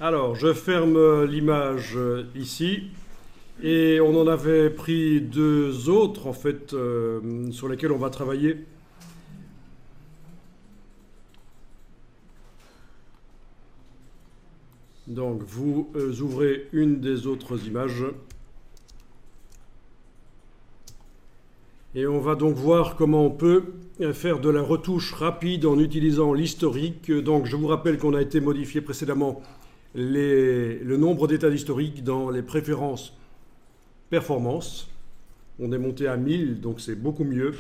Alors, je ferme l'image ici. Et on en avait pris deux autres, en fait, sur lesquels on va travailler. Donc, vous ouvrez une des autres images. Et on va donc voir comment on peut faire de la retouche rapide en utilisant l'historique. Donc, je vous rappelle qu'on a été modifié précédemment le nombre d'états d'historique dans les préférences performance. On est monté à 1000, donc c'est beaucoup mieux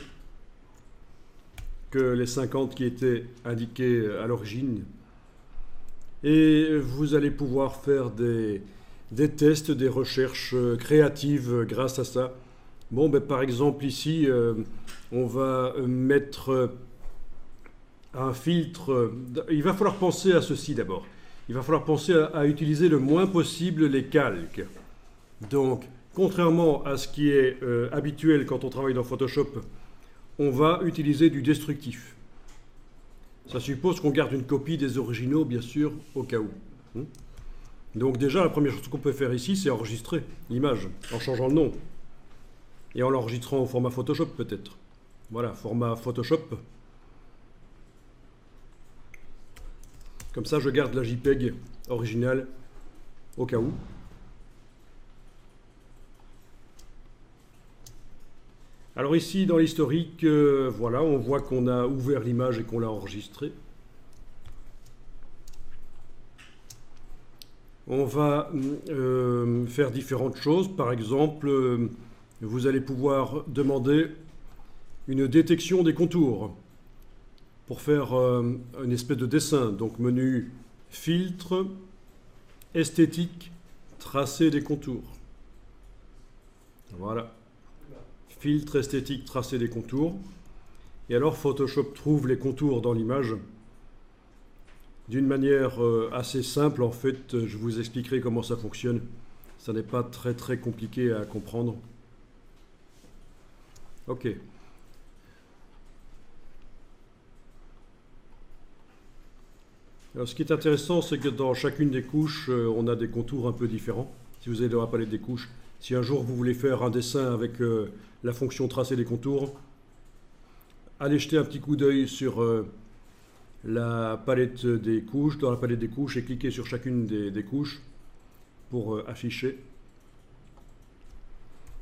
que les 50 qui étaient indiqués à l'origine. Et vous allez pouvoir faire des tests, des recherches créatives grâce à ça. Bon, ben, par exemple ici, on va mettre un filtre. Il va falloir penser à ceci d'abord. Il va falloir penser à utiliser le moins possible les calques. Donc, contrairement à ce qui est habituel quand on travaille dans Photoshop, on va utiliser du destructif. Ça suppose qu'on garde une copie des originaux, bien sûr, au cas où. Donc déjà, la première chose qu'on peut faire ici, c'est enregistrer l'image en changeant le nom. Et en l'enregistrant au format Photoshop, peut-être. Voilà, format Photoshop. Comme ça, je garde la JPEG originale au cas où. Alors ici, dans l'historique, voilà, on voit qu'on a ouvert l'image et qu'on l'a enregistrée. On va faire différentes choses. Par exemple, vous allez pouvoir demander une détection des contours pour faire une espèce de dessin. Donc menu filtre, esthétique, tracer des contours. Voilà. Filtre, esthétique, tracer des contours. Et alors Photoshop trouve les contours dans l'image d'une manière assez simple. En fait, je vous expliquerai comment ça fonctionne. Ça n'est pas très compliqué à comprendre. Ok. Alors, ce qui est intéressant, c'est que dans chacune des couches, on a des contours un peu différents. Si vous allez dans la palette des couches, si un jour vous voulez faire un dessin avec la fonction tracer des contours, allez jeter un petit coup d'œil sur la palette des couches, dans la palette des couches, et cliquez sur chacune des couches pour afficher.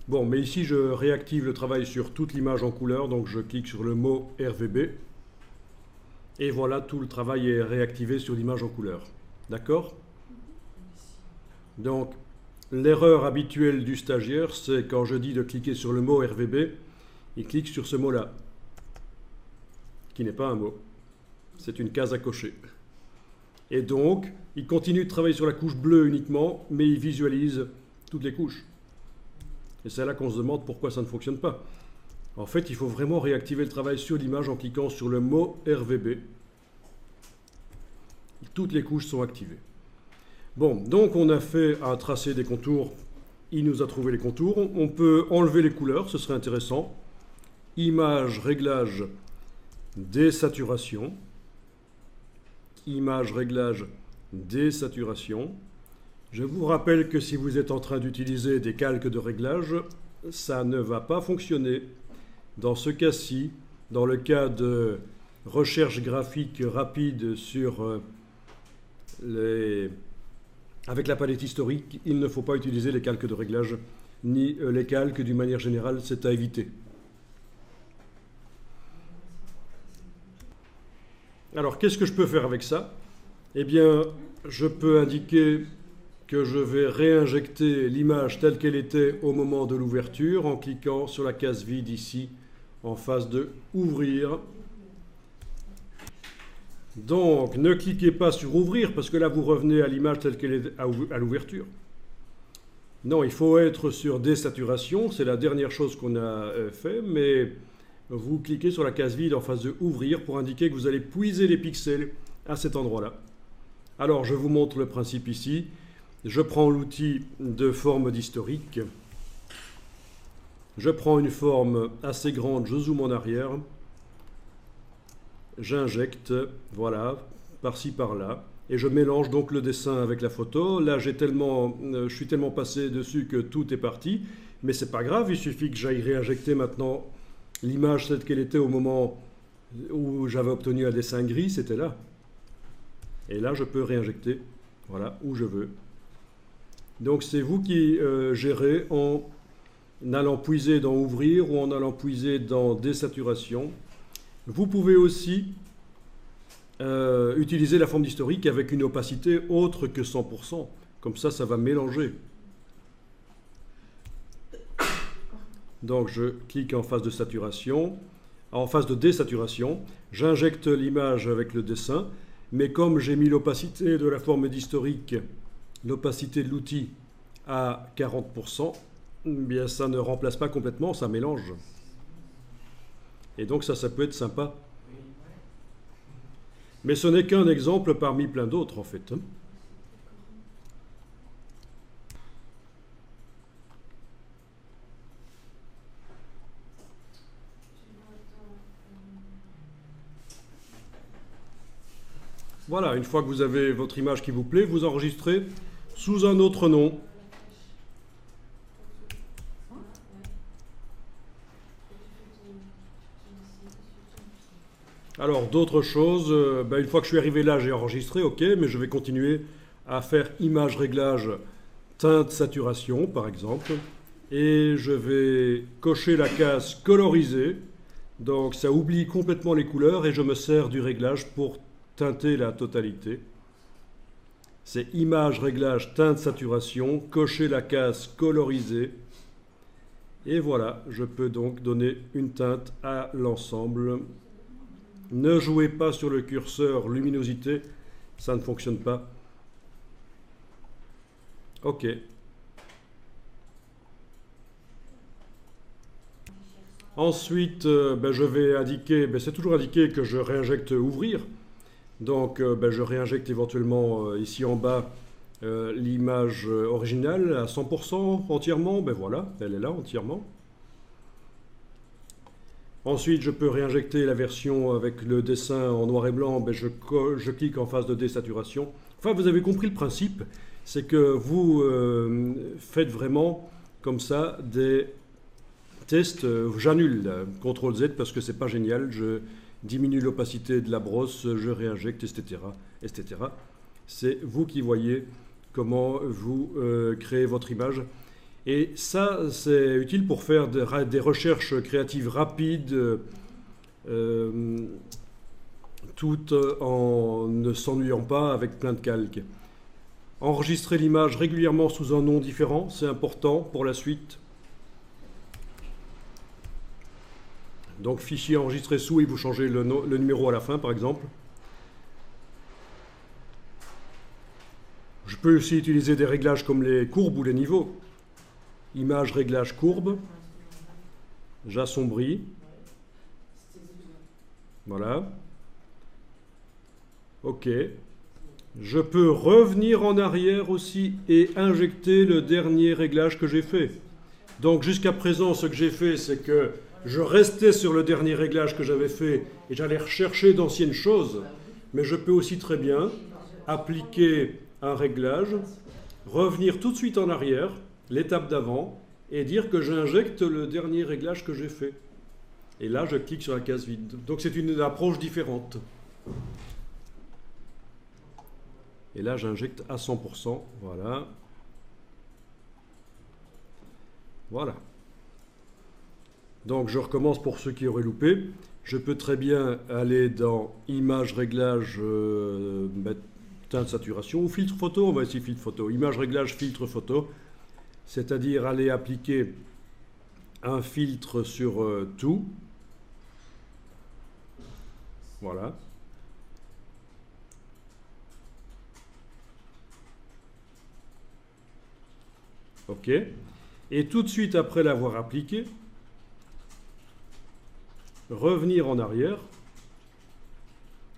Bon, mais ici je réactive le travail sur toute l'image en couleur, donc je clique sur le mot RVB. Et voilà, tout le travail est réactivé sur l'image en couleur. D'accord? Donc, l'erreur habituelle du stagiaire, c'est quand je dis de cliquer sur le mot RVB, il clique sur ce mot-là, qui n'est pas un mot. C'est une case à cocher. Et donc, il continue de travailler sur la couche bleue uniquement, mais il visualise toutes les couches. Et c'est là qu'on se demande pourquoi ça ne fonctionne pas. En fait, il faut vraiment réactiver le travail sur l'image en cliquant sur le mot RVB. Toutes les couches sont activées. Bon, donc on a fait un tracé des contours. Il nous a trouvé les contours. On peut enlever les couleurs, ce serait intéressant. Image, réglage, désaturation. Image, réglage, désaturation. Je vous rappelle que si vous êtes en train d'utiliser des calques de réglage, ça ne va pas fonctionner. Dans ce cas-ci, dans le cas de recherche graphique rapide sur avec la palette historique, il ne faut pas utiliser les calques de réglage, ni les calques d'une manière générale, c'est à éviter. Alors, qu'est-ce que je peux faire avec ça? Eh bien, je peux indiquer que je vais réinjecter l'image telle qu'elle était au moment de l'ouverture en cliquant sur la case vide ici en face de ouvrir. Donc ne cliquez pas sur ouvrir parce que là vous revenez à l'image telle qu'elle est à l'ouverture. Non, il faut être sur désaturation, c'est la dernière chose qu'on a fait, mais vous cliquez sur la case vide en face de ouvrir pour indiquer que vous allez puiser les pixels à cet endroit-là. Alors je vous montre le principe ici. Je prends l'outil de forme d'historique. Je prends une forme assez grande, je zoome en arrière. J'injecte, voilà, par-ci, par-là. et je mélange donc le dessin avec la photo. Là, je suis tellement passé dessus que tout est parti, mais c'est pas grave, il suffit que j'aille réinjecter maintenant l'image telle qu'elle était au moment où j'avais obtenu un dessin gris, c'était là. Et là, je peux réinjecter, voilà, où je veux. Donc c'est vous qui gérez en allant puiser dans ouvrir ou en allant puiser dans désaturation. Vous pouvez aussi utiliser la forme d'historique avec une opacité autre que 100%. Comme ça va mélanger. Donc je clique en phase de saturation, en phase de désaturation. J'injecte l'image avec le dessin, mais comme j'ai mis l'opacité de la forme d'historique, l'opacité de l'outil à 40%, bien ça ne remplace pas complètement, ça mélange. Et donc ça peut être sympa. Mais ce n'est qu'un exemple parmi plein d'autres en fait. Voilà, une fois que vous avez votre image qui vous plaît, vous enregistrez sous un autre nom. Alors, d'autres choses, une fois que je suis arrivé là, j'ai enregistré, ok, mais je vais continuer à faire image réglage, teinte, saturation, par exemple. Et je vais cocher la case coloriser. Donc, ça oublie complètement les couleurs et je me sers du réglage pour teinter la totalité. C'est image, réglage, teinte, saturation, cocher la case coloriser. Et voilà, je peux donc donner une teinte à l'ensemble. Ne jouez pas sur le curseur luminosité, ça ne fonctionne pas. Ok. Ensuite, je vais indiquer, c'est toujours indiqué que je réinjecte ouvrir. Donc je réinjecte éventuellement ici en bas l'image originale à 100% entièrement. Voilà, elle est là entièrement. Ensuite, je peux réinjecter la version avec le dessin en noir et blanc. Je clique en phase de désaturation. Enfin, vous avez compris le principe. C'est que vous faites vraiment comme ça des tests. J'annule CTRL Z parce que c'est pas génial. Je diminue l'opacité de la brosse, je réinjecte, etc. etc. C'est vous qui voyez comment vous créez votre image. Et ça, c'est utile pour faire des recherches créatives rapides, tout en ne s'ennuyant pas avec plein de calques. Enregistrer l'image régulièrement sous un nom différent, c'est important pour la suite. Donc fichier enregistré sous et vous changez le numéro à la fin, par exemple. Je peux aussi utiliser des réglages comme les courbes ou les niveaux. Image réglage courbe. J'assombris. Voilà. OK. Je peux revenir en arrière aussi et injecter le dernier réglage que j'ai fait. Donc jusqu'à présent, ce que j'ai fait, c'est que je restais sur le dernier réglage que j'avais fait et j'allais rechercher d'anciennes choses. Mais je peux aussi très bien appliquer un réglage, revenir tout de suite en arrière, l'étape d'avant, et dire que j'injecte le dernier réglage que j'ai fait. Et là, je clique sur la case vide. Donc c'est une approche différente. Et là, j'injecte à 100%. Voilà. Voilà. Donc je recommence pour ceux qui auraient loupé. Je peux très bien aller dans Image, réglage, teinte, saturation ou filtre photo. On va essayer filtre photo. Image, réglage, filtre photo. C'est-à-dire aller appliquer un filtre sur tout. Voilà. OK. Et tout de suite après l'avoir appliqué, revenir en arrière,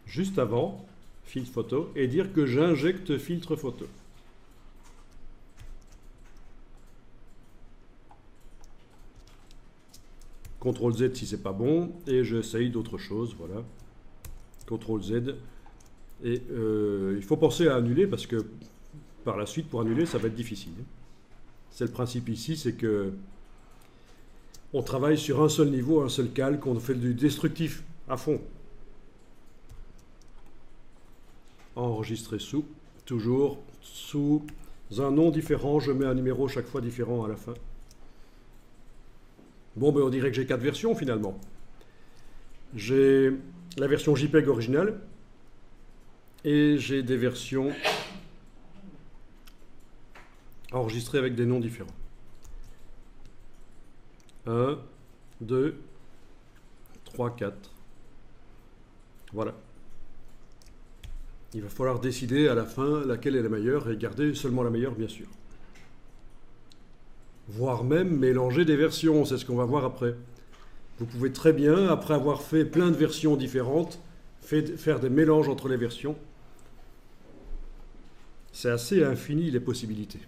juste avant, filtre photo, et dire que j'injecte filtre photo. CTRL Z si c'est pas bon, et j'essaye d'autre chose, voilà. CTRL Z, Et il faut penser à annuler parce que par la suite, pour annuler, ça va être difficile. C'est le principe ici, c'est que on travaille sur un seul niveau, un seul calque, on fait du destructif à fond. Enregistrer sous, toujours sous un nom différent, je mets un numéro chaque fois différent à la fin. Bon, ben on dirait que j'ai 4 versions finalement. J'ai la version JPEG originale et j'ai des versions enregistrées avec des noms différents. 1, 2, 3, 4. Voilà. Il va falloir décider à la fin laquelle est la meilleure et garder seulement la meilleure, bien sûr. Voire même mélanger des versions, c'est ce qu'on va voir après. Vous pouvez très bien, après avoir fait plein de versions différentes, faire des mélanges entre les versions. C'est assez infini les possibilités.